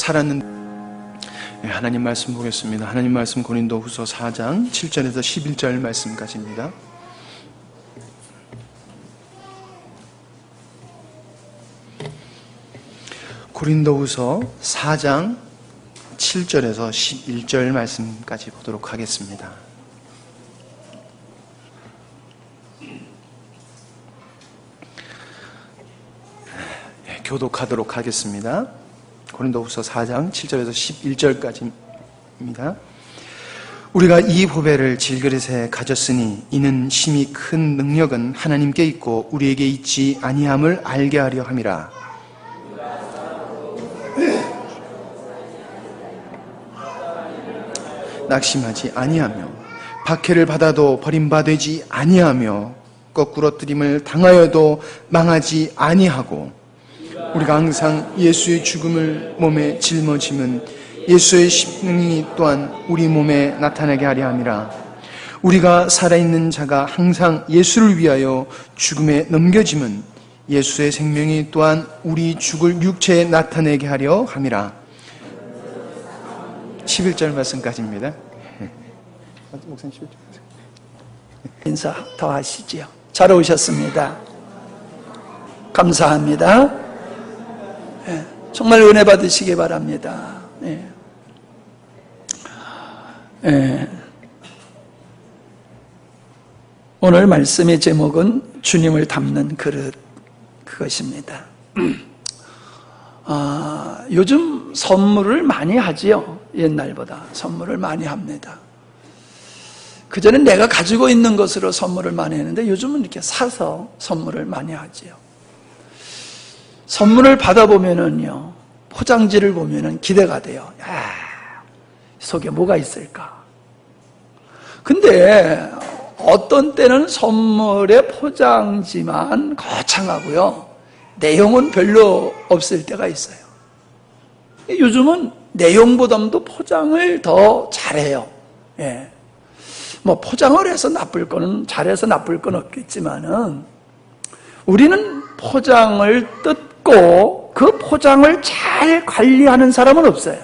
살았는데. 하나님 말씀 보겠습니다. 하나님 말씀 고린도후서 4장 7절에서 11절 말씀까지입니다. 고린도후서 4장 7절에서 11절 말씀까지 보도록 하겠습니다. 교독하도록 하겠습니다. 고린도후서 4장 7절에서 11절까지입니다. 우리가 이 보배를 질그릇에 가졌으니 이는 심히 큰 능력은 하나님께 있고 우리에게 있지 아니함을 알게 하려 함이라. 낙심하지 아니하며 박해를 받아도 버림받지 아니하며 거꾸러뜨림을 당하여도 망하지 아니하고 우리가 항상 예수의 죽음을 몸에 짊어짐은 예수의 십능이 또한 우리 몸에 나타나게 하려 함이라. 우리가 살아있는 자가 항상 예수를 위하여 죽음에 넘겨짐은 예수의 생명이 또한 우리 죽을 육체에 나타내게 하려 함이라. 11절 말씀까지입니다. 목사님 11절 인사 더 하시지요. 잘 오셨습니다. 감사합니다. 네, 정말 은혜 받으시기 바랍니다. 네. 네. 오늘 말씀의 제목은 주님을 담는 그릇, 그것입니다. 요즘 선물을 많이 하지요. 옛날보다 선물을 많이 합니다. 그전엔 내가 가지고 있는 것으로 선물을 많이 했는데 요즘은 이렇게 사서 선물을 많이 하지요. 선물을 받아보면은요, 포장지를 보면은 기대가 돼요. 야, 속에 뭐가 있을까? 근데 어떤 때는 선물의 포장지만 거창하고요, 내용은 별로 없을 때가 있어요. 요즘은 내용보다도 포장을 더 잘해요. 예. 뭐 포장을 해서 나쁠 거는, 잘해서 나쁠 건 없겠지만은 우리는 포장을 뜯고 그 포장을 잘 관리하는 사람은 없어요.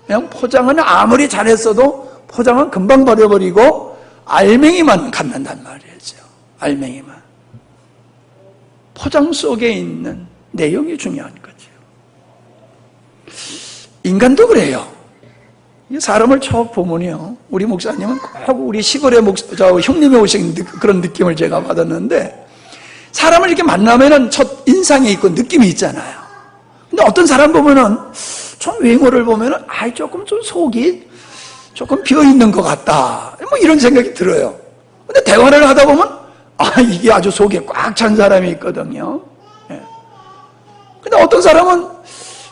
그냥 포장은 아무리 잘했어도 포장은 금방 버려버리고 알맹이만 갖는단 말이죠. 알맹이만. 포장 속에 있는 내용이 중요한 거죠. 인간도 그래요. 사람을 쭉 보면요, 우리 목사님은 꼭 우리 시골에 형님이 오신 그런 느낌을 제가 받았는데, 사람을 이렇게 만나면은 첫 인상이 있고 느낌이 있잖아요. 근데 어떤 사람 보면은 좀 외모를 보면은 조금 좀 속이 조금 비어 있는 것 같다, 뭐 이런 생각이 들어요. 근데 대화를 하다 보면 이게 아주 속에 꽉 찬 사람이 있거든요. 예. 근데 어떤 사람은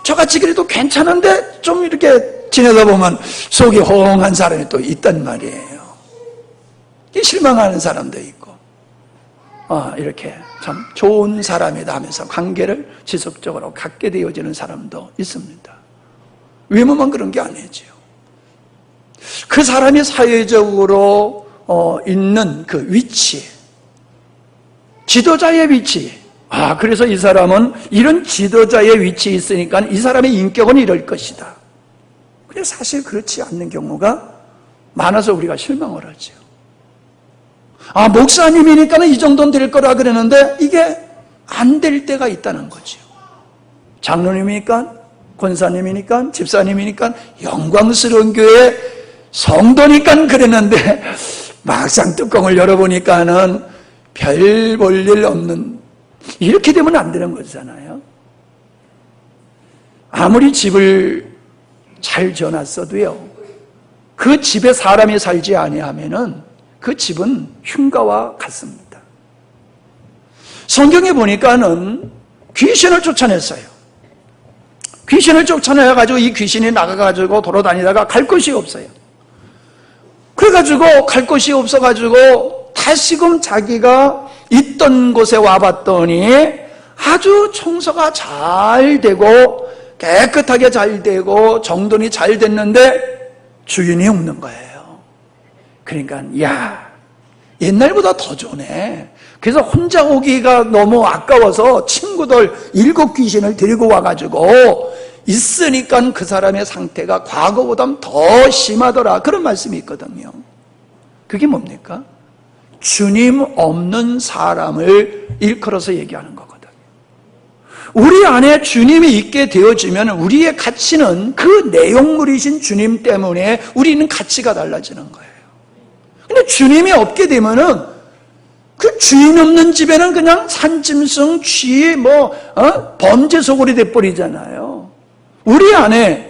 저같이 그래도 괜찮은데 좀 이렇게 지내다 보면 속이 허응한 사람이 또 있단 말이에요. 실망하는 사람도 있고, 이렇게 참 좋은 사람이다 하면서 관계를 지속적으로 갖게 되어지는 사람도 있습니다. 외모만 그런 게 아니죠. 그 사람이 사회적으로 있는 그 위치, 지도자의 위치, 그래서 이 사람은 이런 지도자의 위치에 있으니까 이 사람의 인격은 이럴 것이다. 근데 사실 그렇지 않는 경우가 많아서 우리가 실망을 하죠. 목사님이니까 이 정도는 될 거라 그러는데 이게 안 될 때가 있다는 거죠. 장로님이니까, 권사님이니까, 집사님이니까, 영광스러운 교회 성도니까 그랬는데 막상 뚜껑을 열어보니까는 별 볼 일 없는, 이렇게 되면 안 되는 거잖아요. 아무리 집을 잘 지어놨어도요, 그 집에 사람이 살지 아니하면은 그 집은 흉가와 같습니다. 성경에 보니까는 귀신을 쫓아냈어요. 귀신을 쫓아내가지고 이 귀신이 나가가지고 돌아다니다가 갈 곳이 없어요. 그래가지고 갈 곳이 없어가지고 다시금 자기가 있던 곳에 와봤더니 아주 청소가 잘 되고 깨끗하게 잘 되고 정돈이 잘 됐는데 주인이 없는 거예요. 그러니까 옛날보다 더 좋네. 그래서 혼자 오기가 너무 아까워서 친구들 7 귀신을 데리고 와가지고 있으니까 그 사람의 상태가 과거보다 더 심하더라. 그런 말씀이 있거든요. 그게 뭡니까? 주님 없는 사람을 일컬어서 얘기하는 거거든요. 우리 안에 주님이 있게 되어지면 우리의 가치는 그 내용물이신 주님 때문에 우리는 가치가 달라지는 거예요. 근데 주님이 없게 되면은 그 주인 없는 집에는 그냥 산짐승, 쥐, 범죄 소굴이 돼버리잖아요. 우리 안에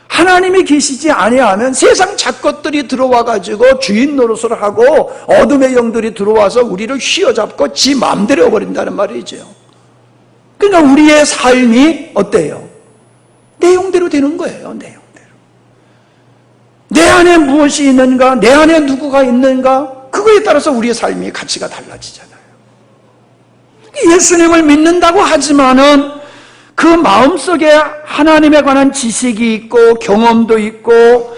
하나님이 계시지 아니하면 세상 잡것들이 들어와가지고 주인 노릇을 하고 어둠의 영들이 들어와서 우리를 휘어잡고 지 마음대로 해버린다는 말이죠. 그러니까 우리의 삶이 어때요? 내용대로 되는 거예요. 내용대로. 내 안에 무엇이 있는가? 내 안에 누구가 있는가? 그거에 따라서 우리의 삶의 가치가 달라지잖아요. 예수님을 믿는다고 하지만은 그 마음속에 하나님에 관한 지식이 있고 경험도 있고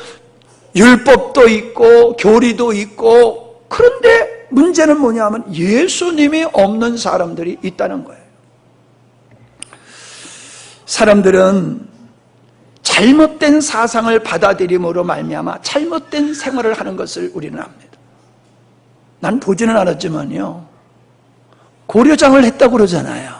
율법도 있고 교리도 있고, 그런데 문제는 뭐냐면 예수님이 없는 사람들이 있다는 거예요. 사람들은 잘못된 사상을 받아들임으로 말미암아 잘못된 생활을 하는 것을 우리는 압니다. 난 보지는 않았지만요, 고려장을 했다고 그러잖아요.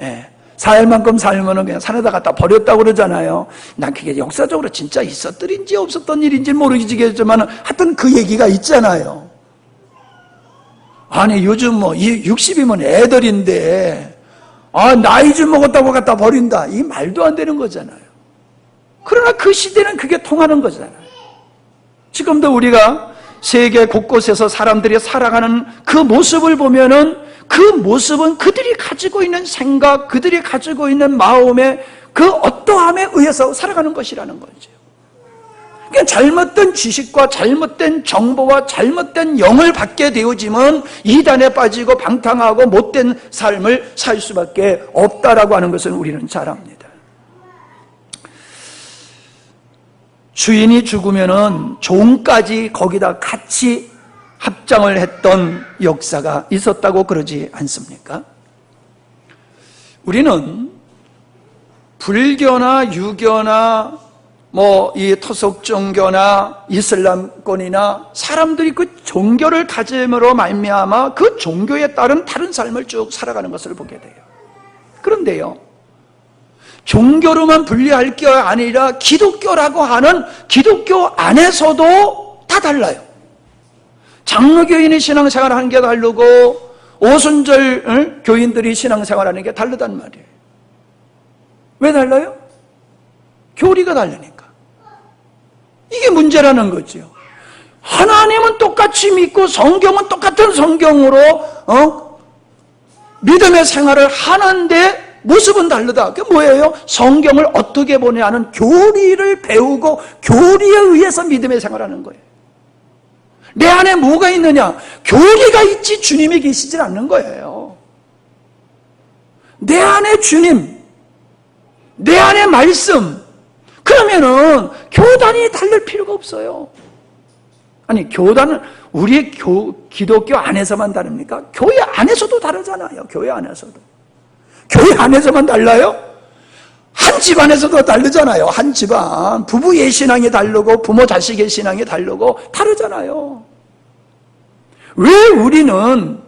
예. 살 만큼 살면은 그냥 산에다 갖다 버렸다고 그러잖아요. 난 그게 역사적으로 진짜 있었던 일인지 없었던 일인지 모르겠지만 하여튼 그 얘기가 있잖아요. 아니 요즘 60이면 애들인데 나이 좀 먹었다고 갖다 버린다, 이 말도 안 되는 거잖아요. 그러나 그 시대는 그게 통하는 거잖아요. 지금도 우리가 세계 곳곳에서 사람들이 살아가는 그 모습을 보면은 그 모습은 그들이 가지고 있는 생각, 그들이 가지고 있는 마음의 그 어떠함에 의해서 살아가는 것이라는 거죠. 그러니까 잘못된 지식과 잘못된 정보와 잘못된 영을 받게 되어지면 이단에 빠지고 방탕하고 못된 삶을 살 수밖에 없다라고 하는 것을 우리는 잘 압니다. 주인이 죽으면은 종까지 거기다 같이 합장을 했던 역사가 있었다고 그러지 않습니까? 우리는 불교나 유교나 이 토속 종교나 이슬람권이나 사람들이 그 종교를 가짐으로 말미암아 그 종교에 따른 다른 삶을 쭉 살아가는 것을 보게 돼요. 그런데요, 종교로만 분리할 게 아니라 기독교라고 하는 기독교 안에서도 다 달라요. 장로교인이 신앙생활 하는 게 다르고 오순절 교인들이 신앙생활 하는 게 다르단 말이에요. 왜 달라요? 교리가 다르니까. 이게 문제라는 거죠. 하나님은 똑같이 믿고 성경은 똑같은 성경으로 믿음의 생활을 하는데 모습은 다르다. 그게 뭐예요? 성경을 어떻게 보냐는 교리를 배우고 교리에 의해서 믿음의 생활하는 거예요. 내 안에 뭐가 있느냐? 교리가 있지 주님이 계시질 않는 거예요. 내 안에 주님, 내 안에 말씀, 그러면은 교단이 다를 필요가 없어요. 아니, 교단은 우리의 기독교 안에서만 다릅니까? 교회 안에서도 다르잖아요. 교회 안에서도. 교회 안에서만 달라요? 한 집안에서도 다르잖아요. 한 집안. 부부의 신앙이 다르고 부모 자식의 신앙이 다르고 다르잖아요. 왜 우리는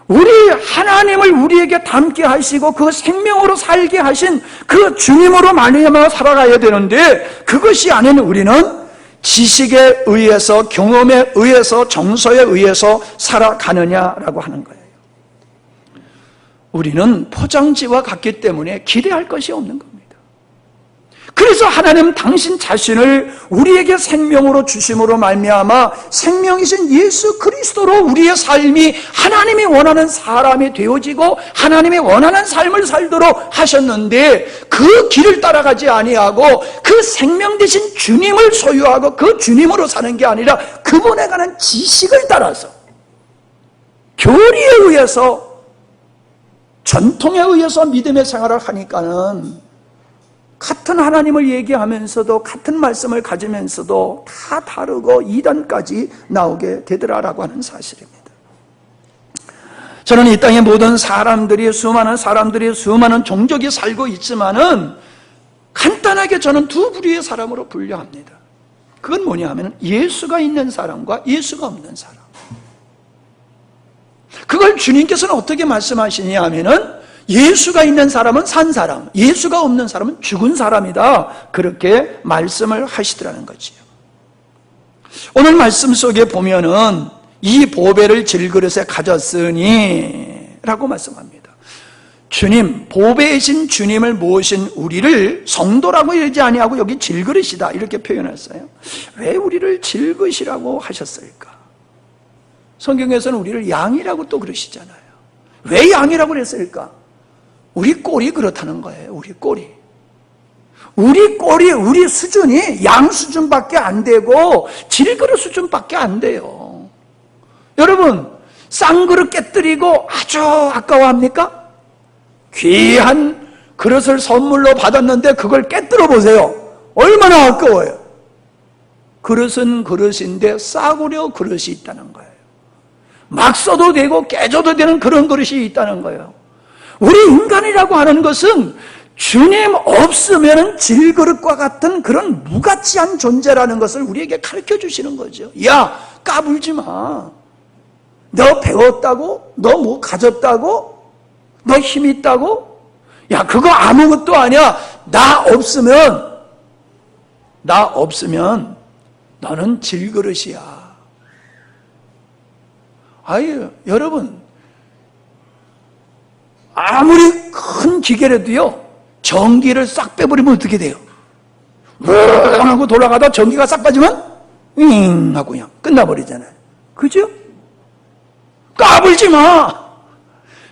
우리 하나님을 우리에게 닮게 하시고 그 생명으로 살게 하신 그 주님으로 말미암아 살아가야 되는데, 그것이 아닌 우리는 지식에 의해서, 경험에 의해서, 정서에 의해서 살아가느냐라고 하는 거예요. 우리는 포장지와 같기 때문에 기대할 것이 없는 겁니다. 그래서 하나님 당신 자신을 우리에게 생명으로 주심으로 말미암아 생명이신 예수 그리스도로 우리의 삶이 하나님이 원하는 사람이 되어지고 하나님이 원하는 삶을 살도록 하셨는데, 그 길을 따라가지 아니하고 그 생명 되신 주님을 소유하고 그 주님으로 사는 게 아니라 그분에 관한 지식을 따라서 교리에 의해서, 전통에 의해서 믿음의 생활을 하니까는 같은 하나님을 얘기하면서도 같은 말씀을 가지면서도 다 다르고 이단까지 나오게 되더라라고 하는 사실입니다. 저는 이 땅의 모든 사람들이, 수많은 종족이 살고 있지만은 간단하게 저는 두 부류의 사람으로 분류합니다. 그건 뭐냐 하면 예수가 있는 사람과 예수가 없는 사람. 그걸 주님께서는 어떻게 말씀하시냐 하면은 예수가 있는 사람은 산 사람, 예수가 없는 사람은 죽은 사람이다. 그렇게 말씀을 하시더라는 거지요. 오늘 말씀 속에 보면은 이 보배를 질그릇에 가졌으니 라고 말씀합니다. 주님, 보배이신 주님을 모신 우리를 성도라고 이러지 아니하고 여기 질그릇이다 이렇게 표현했어요. 왜 우리를 질그릇이라고 하셨을까? 성경에서는 우리를 양이라고 또 그러시잖아요. 왜 양이라고 그랬을까? 우리 꼴이 그렇다는 거예요. 우리 꼴이, 우리 수준이 양 수준밖에 안 되고 질그릇 수준밖에 안 돼요. 여러분, 쌍그릇 깨뜨리고 아주 아까워합니까? 귀한 그릇을 선물로 받았는데 그걸 깨뜨려 보세요. 얼마나 아까워요. 그릇은 그릇인데 싸구려 그릇이 있다는 거예요. 막 써도 되고 깨져도 되는 그런 그릇이 있다는 거예요. 우리 인간이라고 하는 것은 주님 없으면 질그릇과 같은 그런 무가치한 존재라는 것을 우리에게 가르쳐 주시는 거죠. 야, 까불지 마. 너 배웠다고? 너 뭐 가졌다고? 너 힘 있다고? 야, 그거 아무것도 아니야. 나 없으면 너는 질그릇이야. 아유, 여러분, 아무리 큰 기계라도요, 전기를 싹 빼버리면 어떻게 돼요? 웅 하고 돌아가다 전기가 싹 빠지면 윙 하고 그냥 끝나버리잖아요. 그죠? 까불지 마.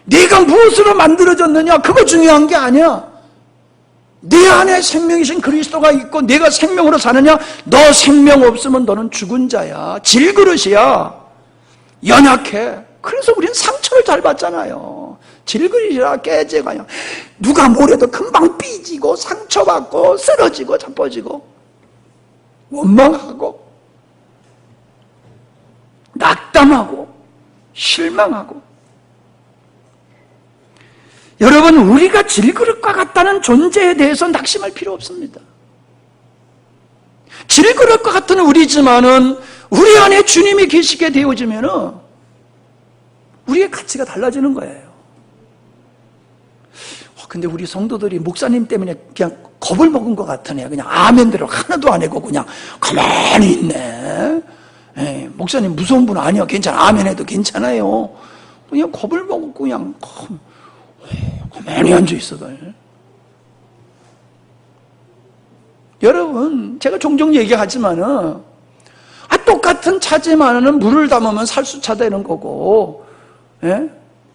네가 무엇으로 만들어졌느냐, 그거 중요한 게 아니야. 네 안에 생명이신 그리스도가 있고 네가 생명으로 사느냐. 너 생명 없으면 너는 죽은 자야. 질그릇이야. 연약해. 그래서 우리는 상처를 잘 받잖아요. 질그릇이라 깨져가요. 누가 뭐래도 금방 삐지고 상처받고 쓰러지고 자빠지고 원망하고 낙담하고 실망하고. 여러분, 우리가 질그릇과 같다는 존재에 대해서 낙심할 필요 없습니다. 질그릇과 같은 우리지만은 우리 안에 주님이 계시게 되어지면은 우리의 가치가 달라지는 거예요. 근데 우리 성도들이 목사님 때문에 그냥 겁을 먹은 것 같으네요. 그냥 아멘대로 하나도 안 하고 그냥 가만히 있네. 에이, 목사님 무서운 분 아니요. 괜찮아. 아멘해도 괜찮아요. 그냥 겁을 먹고 그냥 가만히 앉아 있어도. 여러분, 제가 종종 얘기하지만은 똑같은 차지만은 물을 담으면 살수차 되는 거고, 예?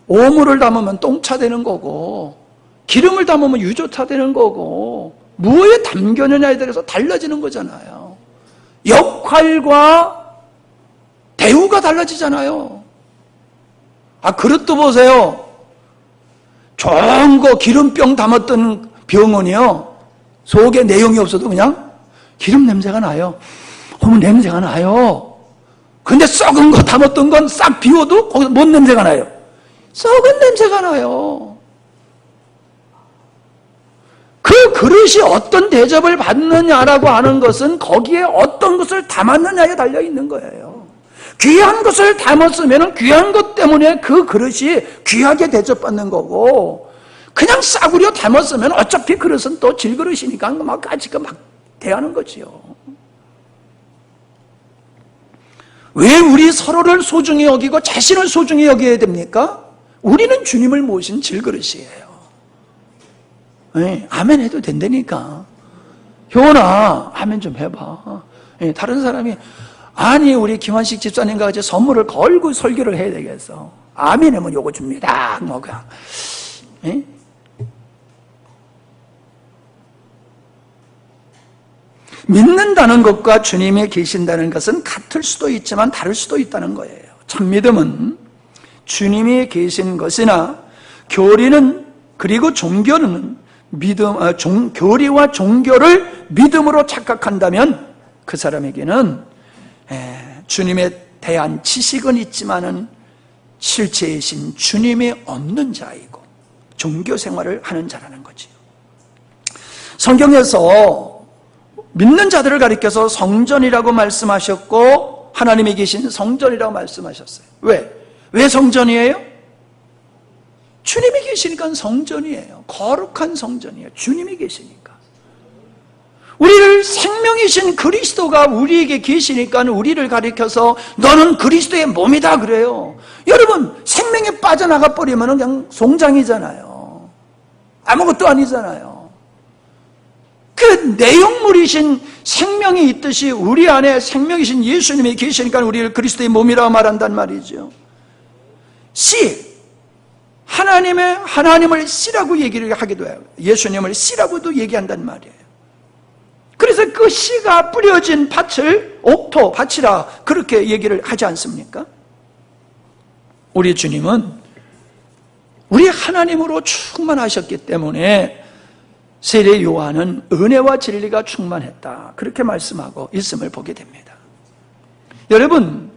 오물을 담으면 똥차 되는 거고, 기름을 담으면 유조차 되는 거고, 무엇에 담겨느냐에 대해서 달라지는 거잖아요. 역할과 대우가 달라지잖아요. 그릇도 보세요. 좋은 거 기름병 담았던 병원이요, 속에 내용이 없어도 그냥 기름 냄새가 나요. 냄새가 나요. 근데 썩은 거 담았던 건 싹 비워도 거기서 뭔 냄새가 나요? 썩은 냄새가 나요. 그 그릇이 어떤 대접을 받느냐라고 하는 것은 거기에 어떤 것을 담았느냐에 달려 있는 거예요. 귀한 것을 담았으면 귀한 것 때문에 그 그릇이 귀하게 대접받는 거고, 그냥 싸구려 담았으면 어차피 그릇은 또 질그릇이니까 막 까짓거 막 대하는 거지요. 왜 우리 서로를 소중히 여기고 자신을 소중히 여겨야 됩니까? 우리는 주님을 모신 질그릇이에요. 네, 아멘 해도 된다니까. 효원아, 아멘 좀 해봐. 네, 다른 사람이, 아니 우리 김환식 집사님과 같이 선물을 걸고 설교를 해야 되겠어. 아멘 하면 요거 줍니다. 뭐 그냥. 네? 믿는다는 것과 주님이 계신다는 것은 같을 수도 있지만 다를 수도 있다는 거예요. 참 믿음은 주님이 계신 것이나 교리는, 그리고 종교는 교리와 종교를 믿음으로 착각한다면 그 사람에게는 주님에 대한 지식은 있지만은 실체이신 주님이 없는 자이고 종교 생활을 하는 자라는 거지요. 성경에서 믿는 자들을 가리켜서 성전이라고 말씀하셨고 하나님이 계신 성전이라고 말씀하셨어요. 왜 성전이에요? 주님이 계시니까 성전이에요. 거룩한 성전이에요. 주님이 계시니까. 우리를 생명이신 그리스도가 우리에게 계시니까 우리를 가리켜서 너는 그리스도의 몸이다 그래요. 여러분, 생명이 빠져나가 버리면 그냥 송장이잖아요. 아무것도 아니잖아요. 그 내용물이신 생명이 있듯이 우리 안에 생명이신 예수님이 계시니까 우리를 그리스도의 몸이라고 말한단 말이죠. 씨, 하나님을 씨라고 얘기를 하기도 해요. 예수님을 씨라고도 얘기한단 말이에요. 그래서 그 씨가 뿌려진 밭을 옥토, 밭이라 그렇게 얘기를 하지 않습니까? 우리 주님은 우리 하나님으로 충만하셨기 때문에 세례 요한은 은혜와 진리가 충만했다, 그렇게 말씀하고 있음을 보게 됩니다. 여러분,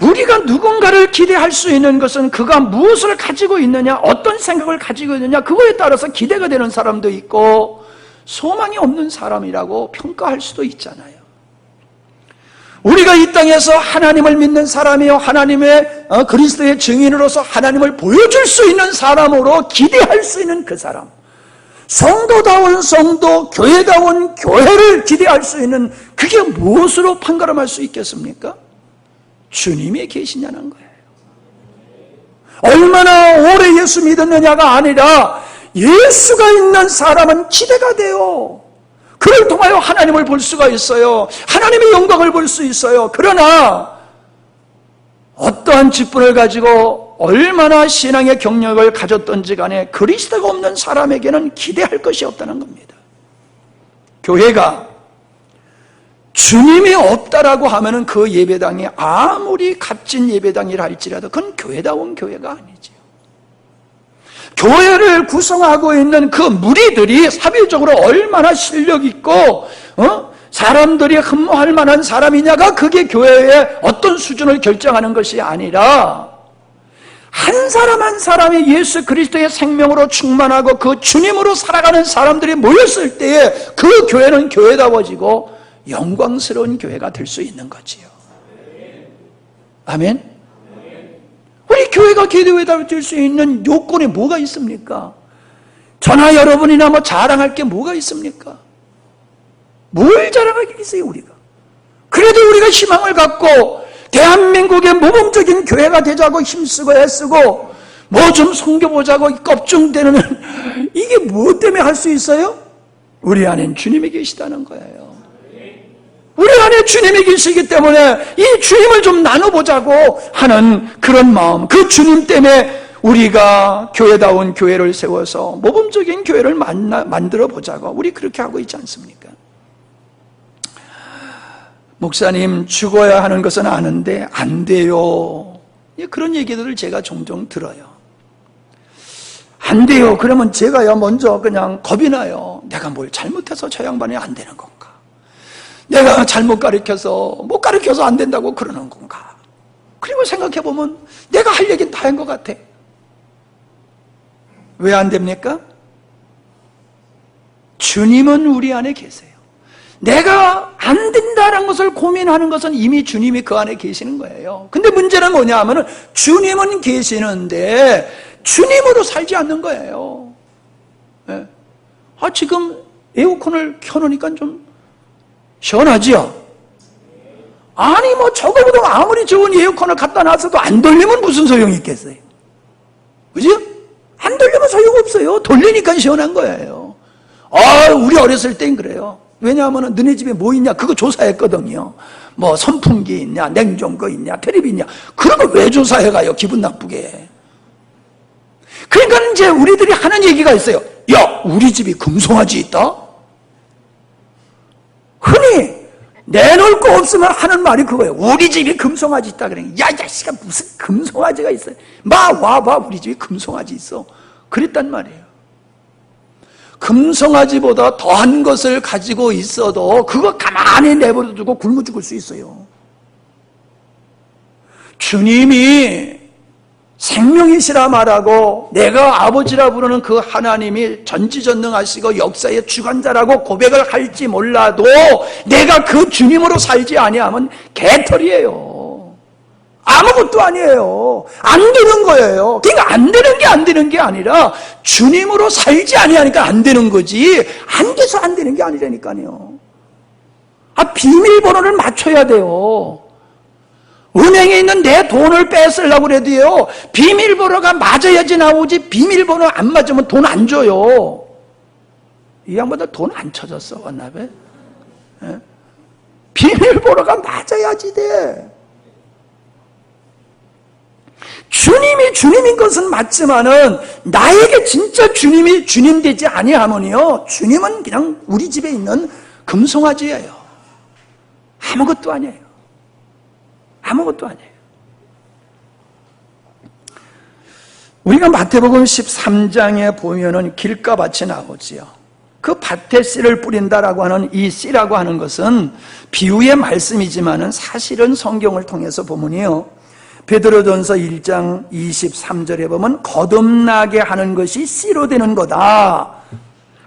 우리가 누군가를 기대할 수 있는 것은 그가 무엇을 가지고 있느냐, 어떤 생각을 가지고 있느냐, 그거에 따라서 기대가 되는 사람도 있고 소망이 없는 사람이라고 평가할 수도 있잖아요. 우리가 이 땅에서 하나님을 믿는 사람이요, 하나님의 그리스도의 증인으로서 하나님을 보여줄 수 있는 사람으로 기대할 수 있는 그 사람, 성도다운 성도, 교회다운 교회를 기대할 수 있는, 그게 무엇으로 판가름할 수 있겠습니까? 주님이 계시냐는 거예요. 얼마나 오래 예수 믿었느냐가 아니라 예수가 있는 사람은 기대가 돼요. 그를 통하여 하나님을 볼 수가 있어요. 하나님의 영광을 볼 수 있어요. 그러나 어떠한 직분을 가지고 얼마나 신앙의 경력을 가졌던지 간에 그리스도가 없는 사람에게는 기대할 것이 없다는 겁니다. 교회가 주님이 없다라고 하면은 그 예배당이 아무리 값진 예배당이라 할지라도 그건 교회다운 교회가 아니죠. 교회를 구성하고 있는 그 무리들이 사회적으로 얼마나 실력 있고 사람들이 흠모할 만한 사람이냐가 그게 교회의 어떤 수준을 결정하는 것이 아니라 한 사람 한 사람이 예수 그리스도의 생명으로 충만하고 그 주님으로 살아가는 사람들이 모였을 때에 그 교회는 교회다워지고 영광스러운 교회가 될 수 있는 거지요. 아멘? 우리 교회가 교회가 될 수 있는 요건이 뭐가 있습니까? 저나 여러분이나 자랑할 게 뭐가 있습니까? 뭘 자랑할 게 있어요, 우리가? 그래도 우리가 희망을 갖고 대한민국의 모범적인 교회가 되자고 힘쓰고 애쓰고 뭐 좀 섬겨보자고 껍중대는 이게 무엇 때문에 할 수 있어요? 우리 안엔 주님이 계시다는 거예요. 우리 안에 주님이 계시기 때문에 이 주님을 좀 나눠보자고 하는 그런 마음, 그 주님 때문에 우리가 교회다운 교회를 세워서 모범적인 교회를 만들어 보자고 우리 그렇게 하고 있지 않습니까? 목사님, 죽어야 하는 것은 아는데 안 돼요. 그런 얘기들을 제가 종종 들어요. 안 돼요. 그러면 제가야 먼저 그냥 겁이 나요. 내가 뭘 잘못해서 저 양반이 안 되는 건가? 내가 잘못 가르쳐서 못 가르쳐서 안 된다고 그러는 건가? 그리고 생각해보면 내가 할 얘기는 다 한 것 같아. 왜 안 됩니까? 주님은 우리 안에 계세요. 내가 안 된다는 것을 고민하는 것은 이미 주님이 그 안에 계시는 거예요. 근데 문제는 뭐냐 하면은 주님은 계시는데 주님으로 살지 않는 거예요. 네. 지금 에어컨을 켜놓으니까 좀 시원하지요? 아니 저거보다 아무리 좋은 에어컨을 갖다 놔서도 안 돌리면 무슨 소용이 있겠어요? 그죠? 안 돌리면 소용없어요. 돌리니까 시원한 거예요. 우리 어렸을 땐 그래요. 왜냐하면 너네 집에 뭐 있냐 그거 조사했거든요. 뭐 선풍기 있냐, 냉장고 있냐, 텔레비 있냐, 그런 거 왜 조사해가요? 기분 나쁘게. 그러니까 이제 우리들이 하는 얘기가 있어요. 야, 우리 집이 금송아지 있다? 흔히 내놓을 거 없으면 하는 말이 그거예요. 우리 집이 금송아지 있다 그래. 야, 이 자식아, 무슨 금송아지가 있어요? 와봐, 우리 집에 금송아지 있어. 그랬단 말이에요. 금송아지보다 더한 것을 가지고 있어도 그거 가만히 내버려 두고 굶어 죽을 수 있어요. 주님이 생명이시라 말하고 내가 아버지라 부르는 그 하나님이 전지전능하시고 역사의 주관자라고 고백을 할지 몰라도 내가 그 주님으로 살지 아니하면 개털이에요. 아무것도 아니에요. 안 되는 거예요. 그러니까 안 되는 게 아니라 주님으로 살지 아니하니까 안 되는 거지, 안 돼서 안 되는 게 아니라니까요. 비밀번호를 맞춰야 돼요. 은행에 있는 내 돈을 뺏으려고 그래도요, 비밀번호가 맞아야지 나오지, 비밀번호 안 맞으면 돈 안 줘요. 이 양반들 돈 안 쳐줬어, 왔나봐? 비밀번호가 맞아야지 돼. 주님이 주님인 것은 맞지만은 나에게 진짜 주님이 주님 되지 아니하면요, 주님은 그냥 우리 집에 있는 금송아지예요. 아무것도 아니에요. 아무것도 아니에요. 우리가 마태복음 13장에 보면은 길가밭이 나오지요. 그 밭에 씨를 뿌린다라고 하는 이 씨라고 하는 것은 비유의 말씀이지만은 사실은 성경을 통해서 보면요, 베드로전서 1장 23절에 보면 거듭나게 하는 것이 씨로 되는 거다.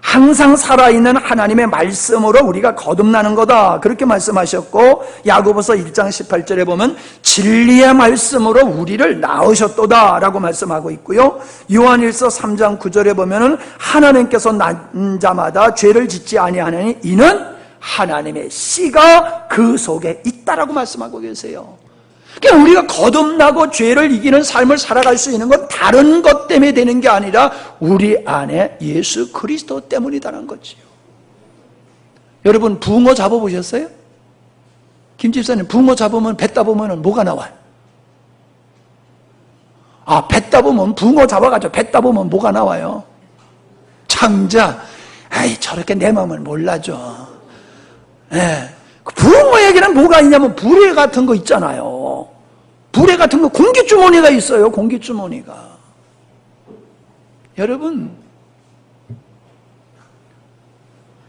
항상 살아있는 하나님의 말씀으로 우리가 거듭나는 거다, 그렇게 말씀하셨고, 야고보서 1장 18절에 보면 진리의 말씀으로 우리를 낳으셨도다 라고 말씀하고 있고요, 요한일서 3장 9절에 보면 하나님께서 난 자마다 죄를 짓지 아니하느니 이는 하나님의 씨가 그 속에 있다라고 말씀하고 계세요. 그러니까 우리가 거듭나고 죄를 이기는 삶을 살아갈 수 있는 건 다른 것 때문에 되는 게 아니라 우리 안에 예수 그리스도 때문이다는 거지요. 여러분, 붕어 잡아보셨어요? 김 집사님, 붕어 잡으면 뱉다 보면 뭐가 나와요? 뱉다 보면, 붕어 잡아가지고 뱉다 보면 뭐가 나와요? 창자. 저렇게 내 마음을 몰라줘. 붕어에게는 뭐가 있냐면 불에 같은 거 있잖아요. 불에 같은 거, 공기주머니가 있어요. 공기주머니가. 여러분,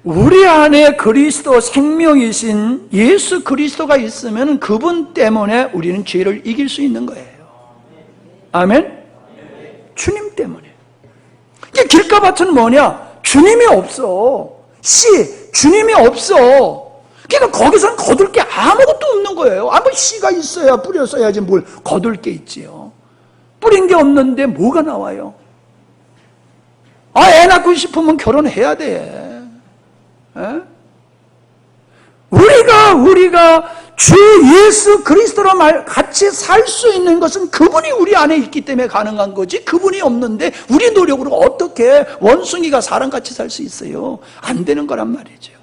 우리 안에 그리스도 생명이신 예수 그리스도가 있으면 그분 때문에 우리는 죄를 이길 수 있는 거예요. 아멘? 주님 때문에. 길가밭은 뭐냐? 주님이 없어. 주님이 없어. 그러니까 거기서는 거둘 게 아무것도 없는 거예요. 씨가 있어야 뿌렸어야지 뭘 거둘 게 있지요. 뿌린 게 없는데 뭐가 나와요? 애 낳고 싶으면 결혼해야 돼. 우리가 주 예수 그리스도로 같이 살 수 있는 것은 그분이 우리 안에 있기 때문에 가능한 거지, 그분이 없는데 우리 노력으로 어떻게 원숭이가 사람같이 살 수 있어요? 안 되는 거란 말이죠.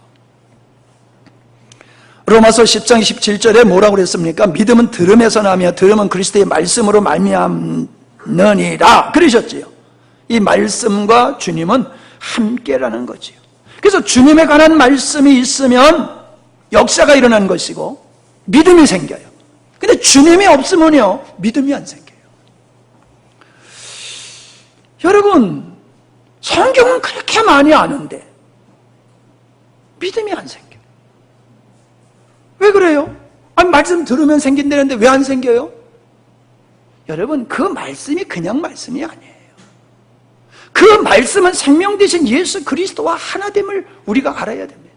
로마서 10장 17절에 뭐라고 그랬습니까? 믿음은 들음에서 나며 들음은 그리스도의 말씀으로 말미암느니라 그러셨지요. 이 말씀과 주님은 함께라는 거지요. 그래서 주님에 관한 말씀이 있으면 역사가 일어나는 것이고 믿음이 생겨요. 근데 주님이 없으면요, 믿음이 안 생겨요. 여러분, 성경은 그렇게 많이 아는데 믿음이 안 생겨요. 왜 그래요? 말씀 들으면 생긴다는데 왜 안 생겨요? 여러분, 그 말씀이 그냥 말씀이 아니에요. 그 말씀은 생명 되신 예수 그리스도와 하나됨을 우리가 알아야 됩니다.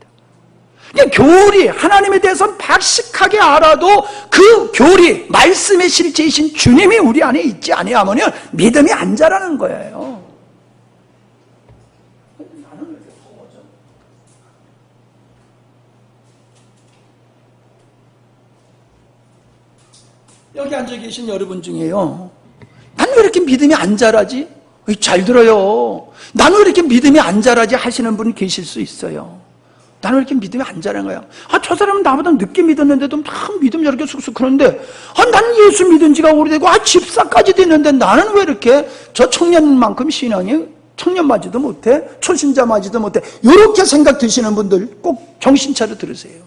교리, 하나님에 대해서 박식하게 알아도 그 교리, 말씀의 실제이신 주님이 우리 안에 있지 아니하면 믿음이 안 자라는 거예요. 여기 앉아 계신 여러분 중에요, 나는 왜 이렇게 믿음이 안 자라지? 잘 들어요. 나는 왜 이렇게 믿음이 안 자라지 하시는 분 계실 수 있어요. 나는 왜 이렇게 믿음이 안 자라는 거야? 저 사람은 나보다 늦게 믿었는데도 참 믿음이 저렇게 쑥쑥 그러는데, 나는 예수 믿은 지가 오래되고, 집사까지 됐는데 나는 왜 이렇게 저 청년만큼 신앙이 청년맞지도 못해? 초신자맞지도 못해? 이렇게 생각 드시는 분들 꼭 정신 차려 들으세요.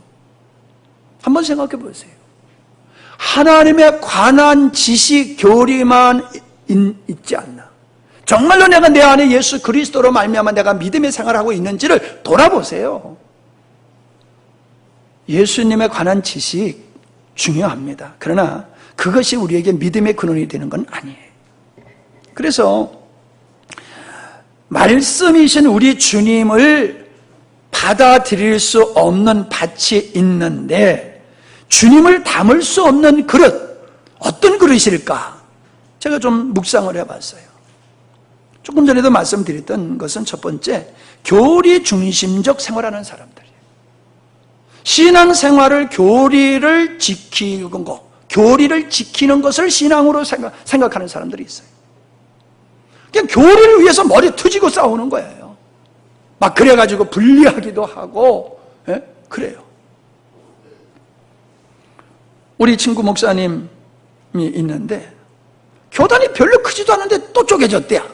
한번 생각해 보세요. 하나님에 관한 지식, 교리만 있지 않나? 정말로 내가 내 안에 예수 그리스도로 말미암아 내가 믿음의 생활을 하고 있는지를 돌아보세요. 예수님에 관한 지식 중요합니다. 그러나 그것이 우리에게 믿음의 근원이 되는 건 아니에요. 그래서 말씀이신 우리 주님을 받아들일 수 없는 밭이 있는데 주님을 담을 수 없는 그릇, 어떤 그릇일까? 제가 좀 묵상을 해봤어요. 조금 전에도 말씀드렸던 것은 첫 번째, 교리 중심적 생활하는 사람들이에요. 신앙생활을 교리를 지키는 것, 교리를 지키는 것을 신앙으로 생각하는 사람들이 있어요. 그냥 교리를 위해서 머리 투지고 싸우는 거예요. 막 그래가지고 분리하기도 하고, 예? 그래요. 우리 친구 목사님이 있는데 교단이 별로 크지도 않은데 또 쪼개졌대요.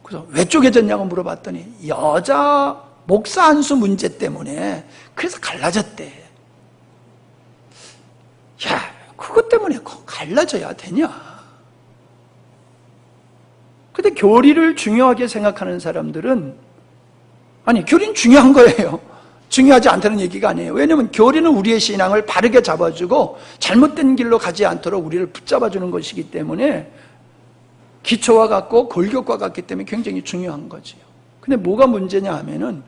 그래서 왜 쪼개졌냐고 물어봤더니 여자 목사 안수 문제 때문에 그래서 갈라졌대. 야, 그것 때문에 갈라져야 되냐? 근데 교리를 중요하게 생각하는 사람들은, 아니, 교리는 중요한 거예요. 중요하지 않다는 얘기가 아니에요. 왜냐하면 교리는 우리의 신앙을 바르게 잡아주고 잘못된 길로 가지 않도록 우리를 붙잡아주는 것이기 때문에 기초와 같고 골격과 같기 때문에 굉장히 중요한 거지요. 근데 뭐가 문제냐 하면은